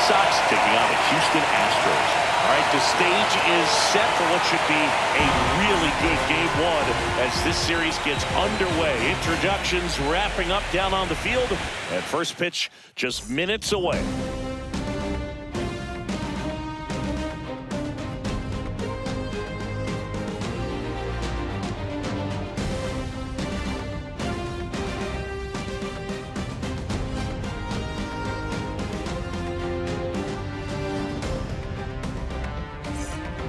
Sox taking on the Houston Astros. All right, the stage is set for what should be a really good game one as this series gets underway. Introductions wrapping up down on the field, and first pitch just minutes away.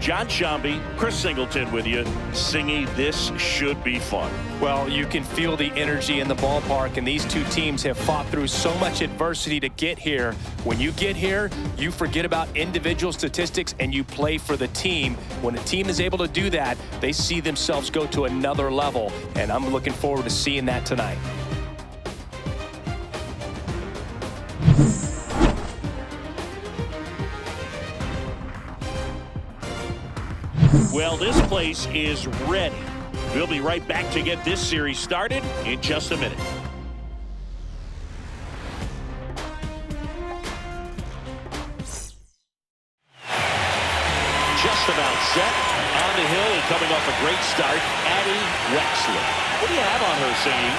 John Shambi, Chris Singleton with you. Singy, this should be fun. Well, you can feel the energy in the ballpark, and these two teams have fought through so much adversity to get here. When you get here, you forget about individual statistics and you play for the team. When a team is able to do that, they see themselves go to another level, and I'm looking forward to seeing that tonight. Well, this place is ready. We'll be right back to get this series started in just a minute. Just about set. On the hill and coming off a great start, Addie Wexler. What do you have on her, Singy?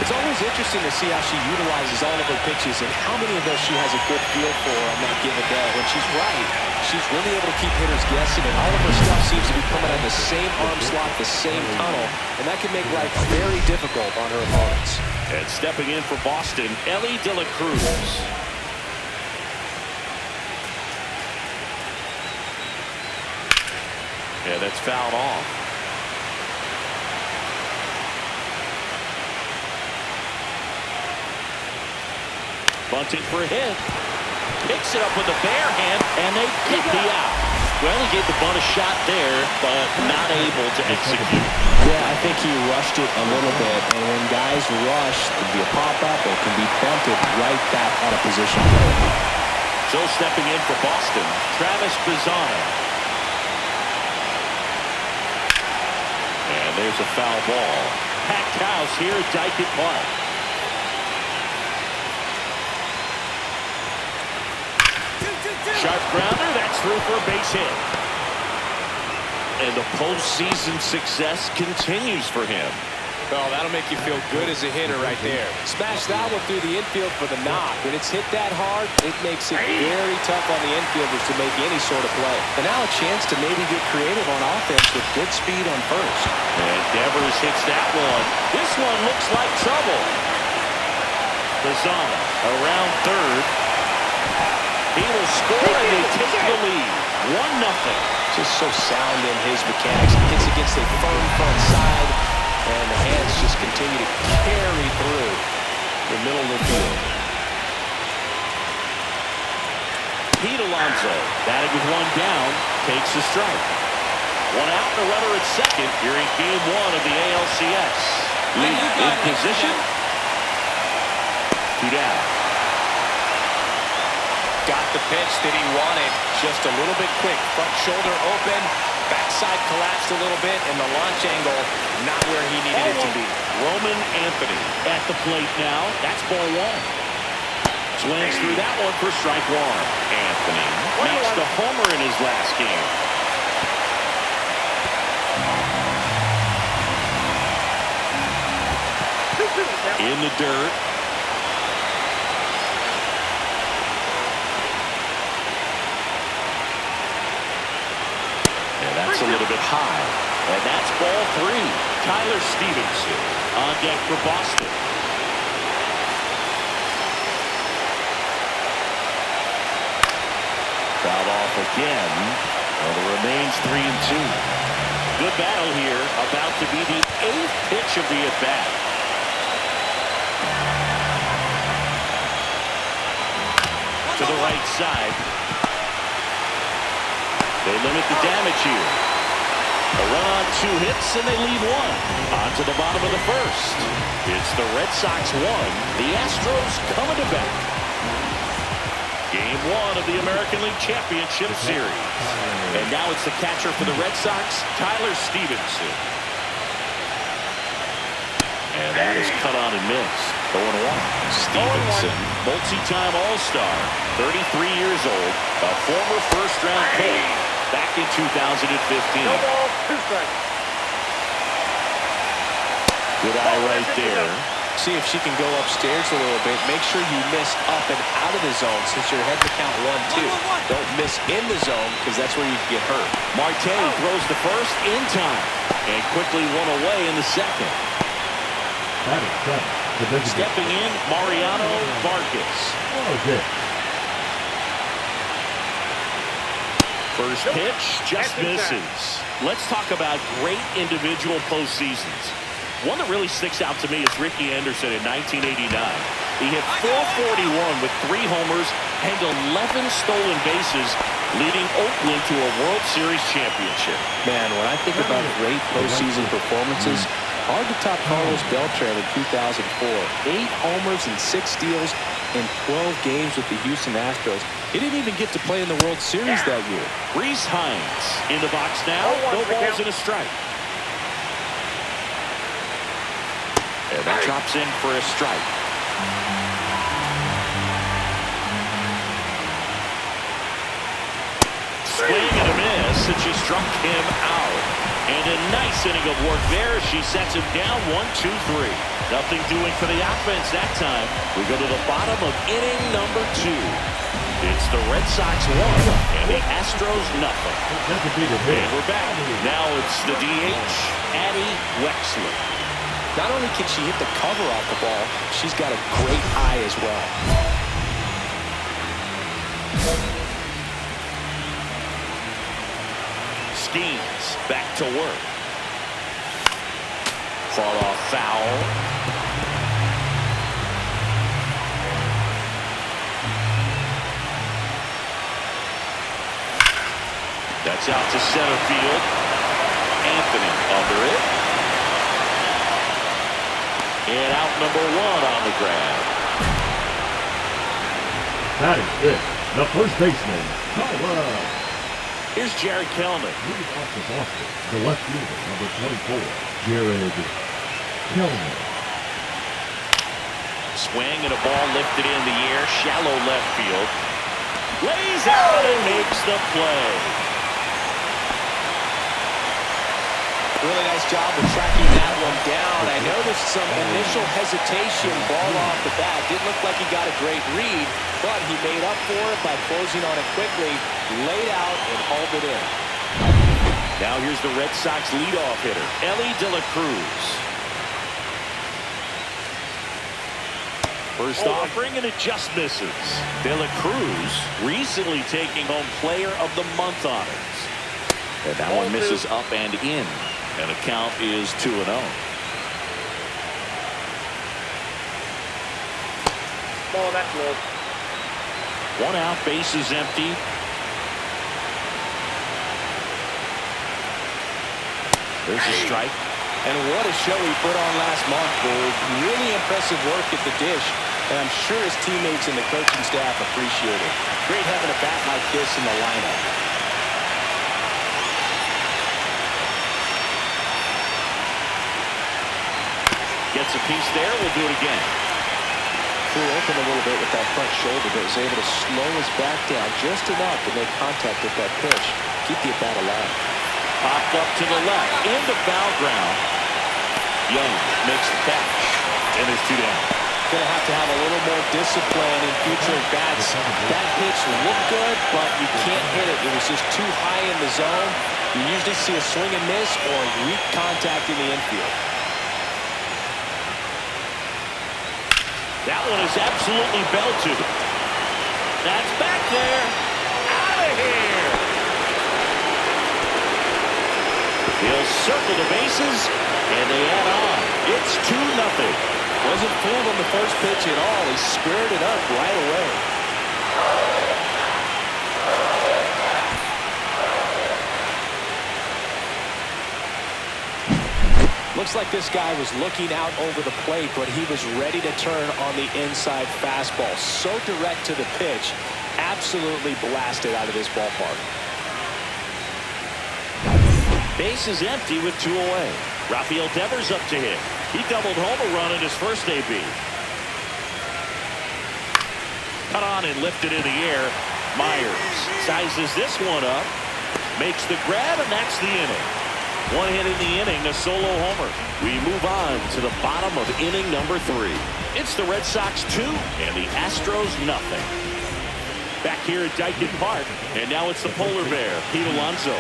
It's always interesting to see how she utilizes all of her pitches and how many of those she has a good feel for on that given day. When she's right, she's really able to keep hitters guessing, and all of her stuff seems to be coming out of the same arm slot, the same tunnel, and that can make life very difficult on her opponents. And stepping in for Boston, Ellie De La Cruz. Yeah, that's fouled off. Bunting for a hit. Picks it up with a bare hand, and they get the out. Well, he gave the bunt a shot there, but not able to execute. Yeah, I think he rushed it a little bit, and when guys rush, it can be a pop-up, or it can be bunted right back out of position. So stepping in for Boston, Travis Bazzano. And there's a foul ball. Packed house here at Dyke Park. Sharp grounder, that's through for a base hit. And the postseason success continues for him. Oh, that'll make you feel good as a hitter right there. Smash that one through the infield for the knock. When it's hit that hard, it makes it very tough on the infielders to make any sort of play. And now a chance to maybe get creative on offense with good speed on first. And Devers hits that one. This one looks like trouble. Bazzano around third. He will score, and they take the lead. 1-0. Just so sound in his mechanics. He hits against a firm front side, and the hands just continue to carry through the middle of the field. Pete Alonso, batting with one down, takes the strike. One out and a runner at second here in game one of the ALCS. Lee in position. 2 down. Got the pitch that he wanted, just a little bit quick. Front shoulder open, backside collapsed a little bit, and the launch angle not where he needed it to be. Roman Anthony at the plate now. That's ball one. Swings through that one for strike one. Anthony makes the homer in his last game. In the dirt. That's a little bit high. And that's ball three. Tyler Stevenson on deck for Boston. Fouled off again. Well, it remains 3-2. Good battle here. About to be the 8th pitch of the at-bat. To the right side. They limit the damage here. A run on 2 hits, and they leave one. On to the bottom of the first. It's the Red Sox 1. The Astros coming to bat. Game 1 of the American League Championship Series. And now it's the catcher for the Red Sox, Tyler Stevenson. And that is cut on and missed. 0-1. Stevenson, multi-time All-Star, 33 years old, a former first-round pick back in 2015. No ball, 2 strikes. Good eye right there. See if she can go upstairs a little bit. Make sure you miss up and out of the zone since you're heading to count 1-2. Don't miss in the zone because that's where you can get hurt. Marte throws the first in time and quickly one away in the second. Stepping in, Mariano Vargas. First pitch just misses. Let's talk about great individual postseasons. One that really sticks out to me is Ricky Anderson in 1989. He hit .441 with 3 homers and 11 stolen bases, leading Oakland to a World Series championship. Man, when I think about great postseason performances, hard to top Carlos Beltran in 2004. 8 homers and 6 steals in 12 games with the Houston Astros. He didn't even get to play in the World Series that year. Reese Hines in the box now. No balls and a strike. And that drops in for a strike. Swing and a miss, and she struck him out. And a nice inning of work there. She sets him down 1-2-3. Nothing doing for the offense that time. We go to the bottom of inning number 2. It's the Red Sox 1 and the Astros nothing. And we're back. Now it's the DH, Addie Wexler. Not only can she hit the cover off the ball, she's got a great eye as well. Skeens back to work. Fall off foul. That's out to center field. Anthony under it. And out number 1 on the grab. That is it. The first baseman, Tyler. Here's Jared Kelman. Leading off the Boston, the left fielder, number 24, Jared Kelman. Swing and a ball lifted in the air, shallow left field. Lays out and makes the play. Really nice job of tracking that one down. I noticed some initial hesitation, ball off the bat. Didn't look like he got a great read, but he made up for it by closing on it quickly, laid out, and hauled it in. Now here's the Red Sox leadoff hitter, Ellie De La Cruz. First offering, and it just misses. De La Cruz recently taking home Player of the Month honors. And that one misses up and in. And the count is 2-0. Ball that low. 1 out, bases empty. There's a strike. And what a show he put on last month, Bird. Really impressive work at the dish. And I'm sure his teammates and the coaching staff appreciate it. Great having a bat like this in the lineup. Gets a piece there. We'll do it again. Flew open a little bit with that front shoulder, but was able to slow his back down just enough to make contact with that pitch. Keep the at-bat alive. Popped up to the left. Into foul ground. Young makes the catch. And there's 2 down. Going to have a little more discipline in future at-bats. That pitch looked good, but you can't hit it. It was just too high in the zone. You usually see a swing and miss or weak contact in the infield. That one is absolutely belted. That's back there. Out of here. He'll circle the bases, and they add on. It's 2-0. Wasn't fooled on the first pitch at all. He squared it up right away. Looks like this guy was looking out over the plate, but he was ready to turn on the inside fastball. So direct to the pitch. Absolutely blasted out of this ballpark. Base is empty with 2 away. Rafael Devers up to hit. He doubled home a run in his first AB. cut on and lifted in the air. Myers sizes this one up, makes the grab, and that's the inning. One hit in the inning, a solo homer. We move on to the bottom of inning number 3. It's the Red Sox 2 and the Astros nothing. Back here at Dyken Park, and now it's the polar bear, Pete Alonso.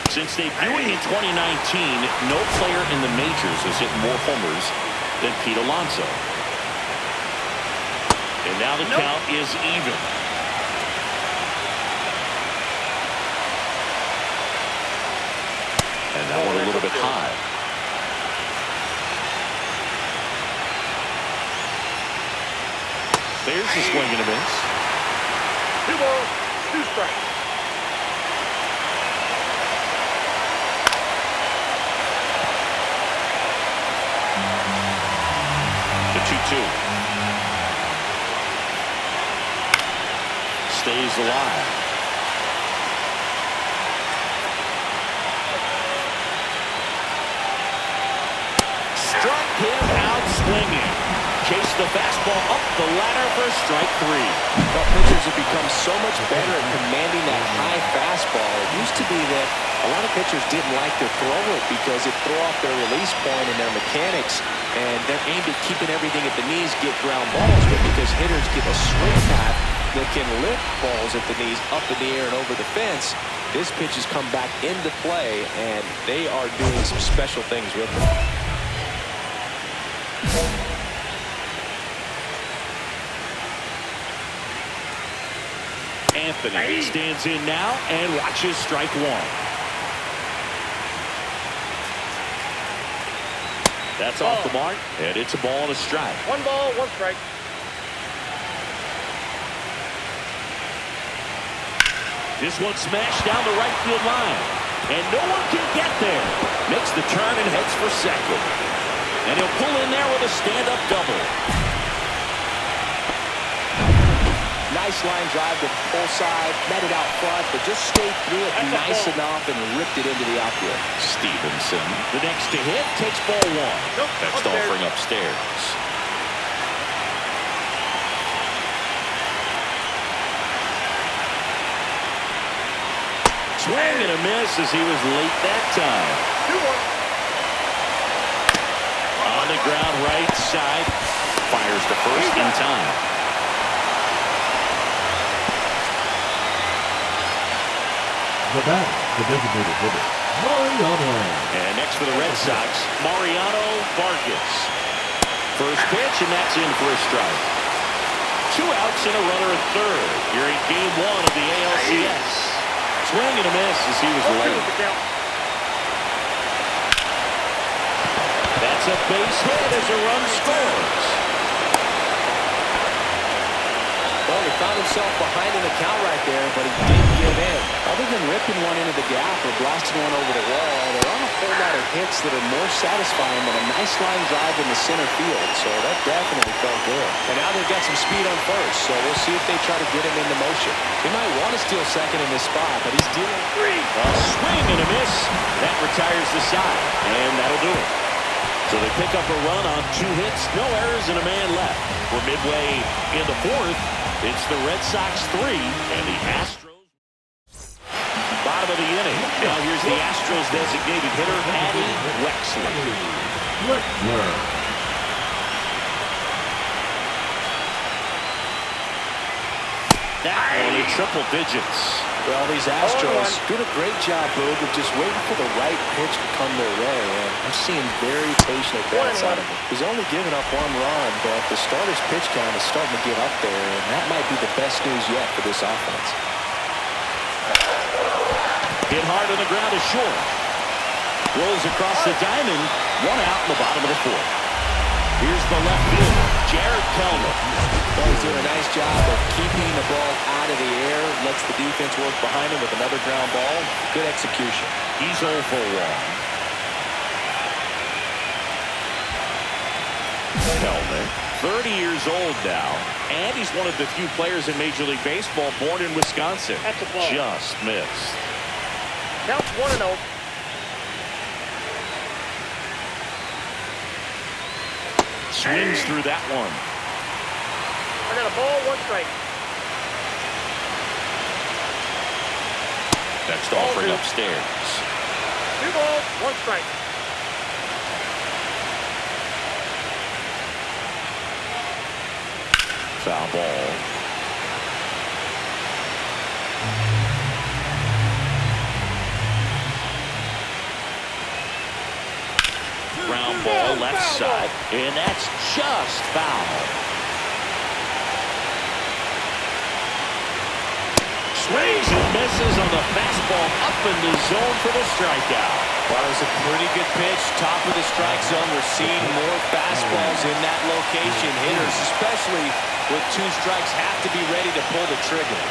Since debuting in 2019, no player in the majors has hit more homers than Pete Alonso. And now the count is even. And that one a little bit high. There's the swing and a miss. 2 balls, 2 strikes. The 2-2. Stays alive. Struck him out swinging. Chased the fastball up the ladder for strike 3. Well, pitchers have become so much better at commanding that high fastball. It used to be that a lot of pitchers didn't like to throw it because it threw off their release point and their mechanics, and they're aimed at keeping everything at the knees, get ground balls. But because hitters get a swing path that can lift balls at the knees, up in the air and over the fence, this pitch has come back into play, and they are doing some special things with it. Anthony stands in now and watches strike 1. That's off the mark, and it's a ball and a strike. 1 ball, 1 strike. This one smashed down the right field line, and no one can get there. Makes the turn and heads for second. And he'll pull in there with a stand-up double. Nice line drive to the full side, met it out front, but just stayed through it nice enough and ripped it into the outfield. Stevenson, the next to hit, takes ball 1. Nope, Next upstairs. offering upstairs. Swing and a miss as he was late that time. 2-1. On the ground right side. Fires to first in time. The batter, the designated hitter, Mariano. And next for the Red Sox, Mariano Vargas. First pitch, and that's in for a strike. 2 outs and a runner at third here in Game 1 of the ALCS. Swing and a miss as he was late. That's a base hit as a run scores. Well, he found himself behind in the count right there, but he didn't give in. Other than ripping one into the gap or blasting one over the wall, there aren't a whole lot of hits that are more satisfying than a nice line drive in the center field, so that definitely felt good. And now they've got some speed on first, so we'll see if they try to get him into motion. He might want to steal second in this spot, but he's dealing 3. A swing and a miss. That retires the side, and that'll do it. So they pick up a run on 2 hits, no errors, and a man left. We're midway in the 4th. It's the Red Sox 3 and the Astros. Bottom of the inning. Now here's the Astros designated hitter, Addy Wexler. That one in triple digits. Well, these Astros did a great job, Boog, of just waiting for the right pitch to come their way. And I'm seeing very patient at bats out of him. He's only given up 1 run, but the starter's pitch count is starting to get up there, and that might be the best news yet for this offense. Hit hard on the ground is short. Rolls across the diamond. 1 out in the bottom of the 4th. Here's the left fielder, Jared Kelman. Well, he's doing a nice job of keeping the ball out of the air, lets the defense work behind him with another ground ball. Good execution. He's 0 for 1. Kelman, 30 years old now, and he's one of the few players in Major League Baseball born in Wisconsin. That's a ball. Just missed. Counts 1-0. swings through that one. I got a ball, 1 strike. Next offering upstairs. 2 balls, 1 strike. Foul ball. Ground ball left side, and that's just foul. Swings and misses on the fastball up in the zone for the strikeout. Well, it was a pretty good pitch, top of the strike zone. We're seeing more fastballs in that location. Hitters, especially with 2 strikes, have to be ready to pull the trigger.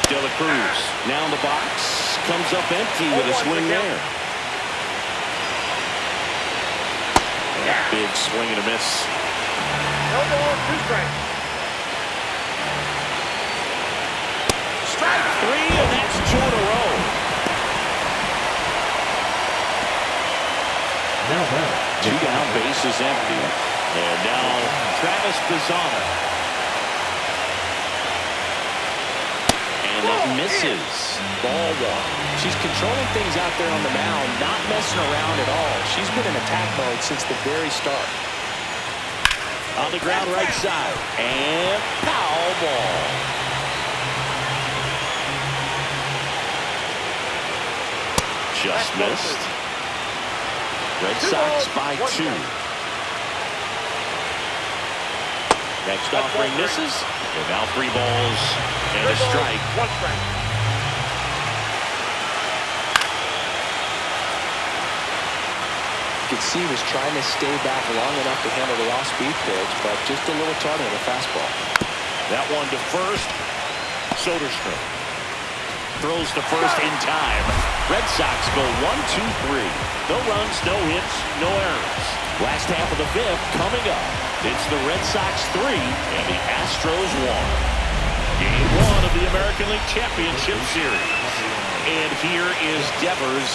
De La Cruz now in the box, comes up empty with a swing there. Big swing and a miss. No ball, 2 strikes. Strike 3, and that's 2 in a row. Now that 2 down, base is empty. And now Travis Bazzana. And that misses. Ball 1. She's controlling things out there on the mound, not messing around at all. She's been in attack mode since the very start. On the ground right side. And foul ball. Just missed. Red Sox by 2. Next offering misses. And now 3 balls and a strike. 1 strike. You could see he was trying to stay back long enough to handle the off-speed pitch, but just a little tardy on the fastball. That one to first. Soderstrom throws to first in time. Red Sox go 1-2-3. No runs, no hits, no errors. Last half of the 5th coming up. It's the Red Sox 3 and the Astros 1. Game 1 of the American League Championship Series. And here is Devers.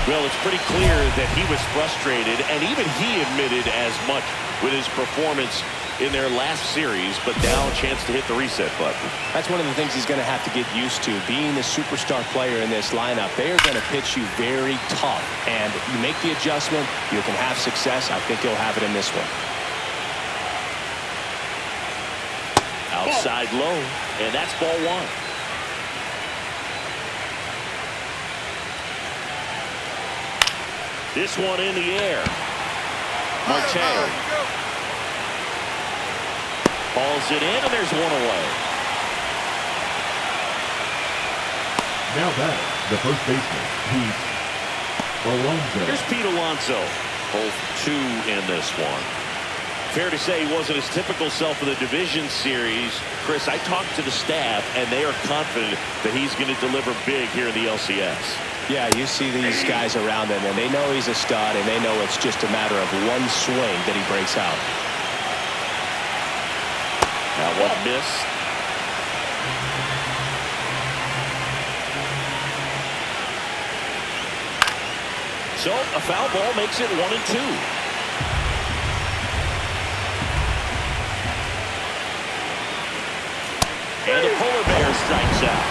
Well, it's pretty clear that he was frustrated, and even he admitted as much with his performance in their last series, but now a chance to hit the reset button. That's one of the things he's going to have to get used to. Being the superstar player in this lineup, they are going to pitch you very tough, and you make the adjustment, you can have success. I think he'll have it in this one. Outside low, and that's ball 1. This one in the air. Marte balls it in, and there's 1 away. now that the first baseman, Pete Alonso. Here's Pete Alonso. Both 2 in this one. Fair to say he wasn't his typical self in the division series. Chris, I talked to the staff, and they are confident that he's going to deliver big here in the ALCS. Yeah, you see these guys around him, and they know he's a stud, and they know it's just a matter of one swing that he breaks out. That one missed. So a foul ball makes it 1-2. And the polar bear strikes out.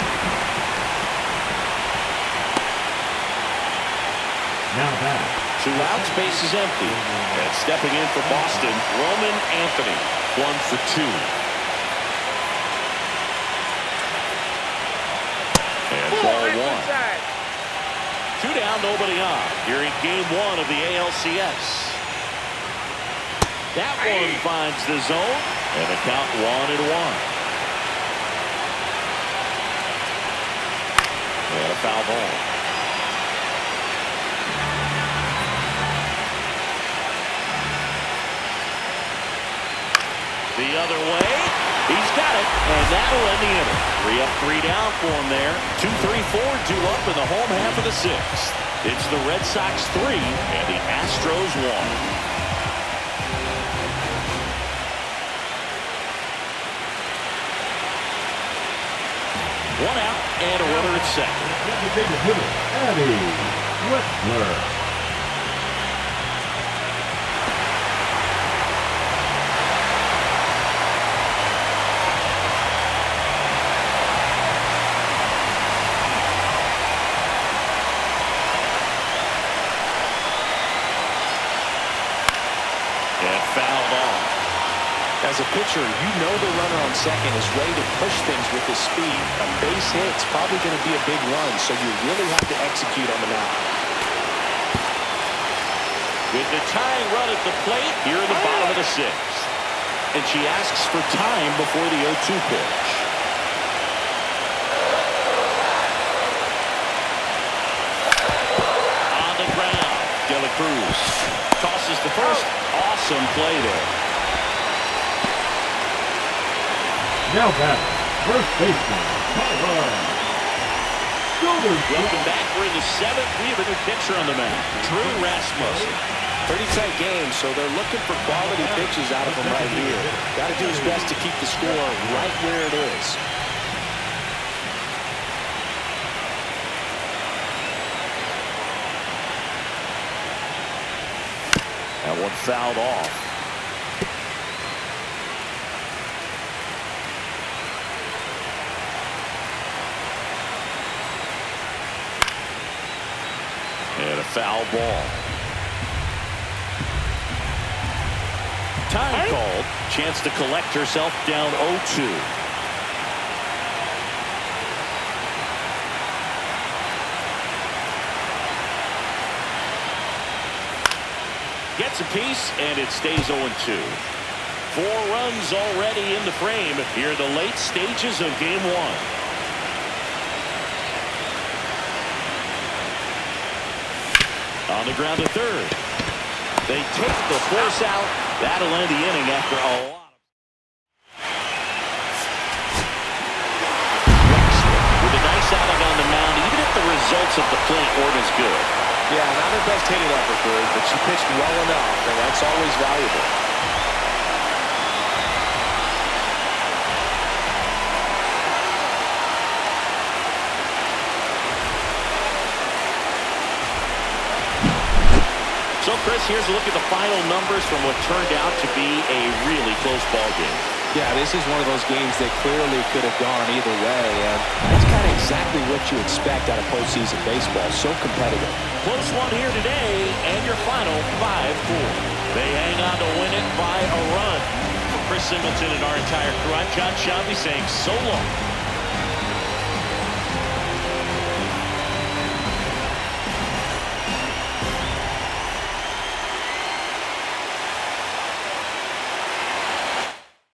Now that 2 outs, base is empty. And stepping in for Boston, Roman Anthony, 1 for 2. And ball 1. 2 down, nobody on. Here in game 1 of the ALCS. That one finds the zone, and the count 1-1. And a foul ball. The other way. He's got it, and that'll end the inning. 3 up, 3 down for him there. 2, 3, 4, 2 up in the home half of the 6th. It's the Red Sox 3 and the Astros 1. One out and a runner at second. designated hitter, Eddie Whitler. pitcher, you know the runner on second is ready to push things with his speed. A base hit's probably going to be a big run, so you really have to execute on the mound. With the tying run at the plate here in the bottom of the sixth. And she asks for time before the 0-2 pitch. On the ground, De La Cruz tosses the first. Awesome play there. Now back, first baseman, Tyler. Welcome back. We're in the seventh. We have a new pitcher on the mound, Drew Rasmussen. Pretty tight game, so they're looking for quality pitches out of him right here. Got to do his best to keep the score right where it is. That one fouled off. And a foul ball. Time called. Chance to collect herself down 0-2. Gets a piece, and it stays 0-2. 4 runs already in the frame here in the late stages of game 1. On the ground to third. They take the force out. That'll end the inning after a lot. Wexler with a nice outing on the mound, even if the results of the plate weren't as good. Yeah, not her best hitting effort, Greg, but she pitched well enough, and that's always valuable. So, Chris, here's a look at the final numbers from what turned out to be a really close ball game. Yeah, this is one of those games that clearly could have gone either way, and that's kind of exactly what you expect out of postseason baseball. So competitive. Close one here today, and your final 5-4. They hang on to win it by a run. For Chris Singleton and our entire crew, I'm John Shelby saying so long.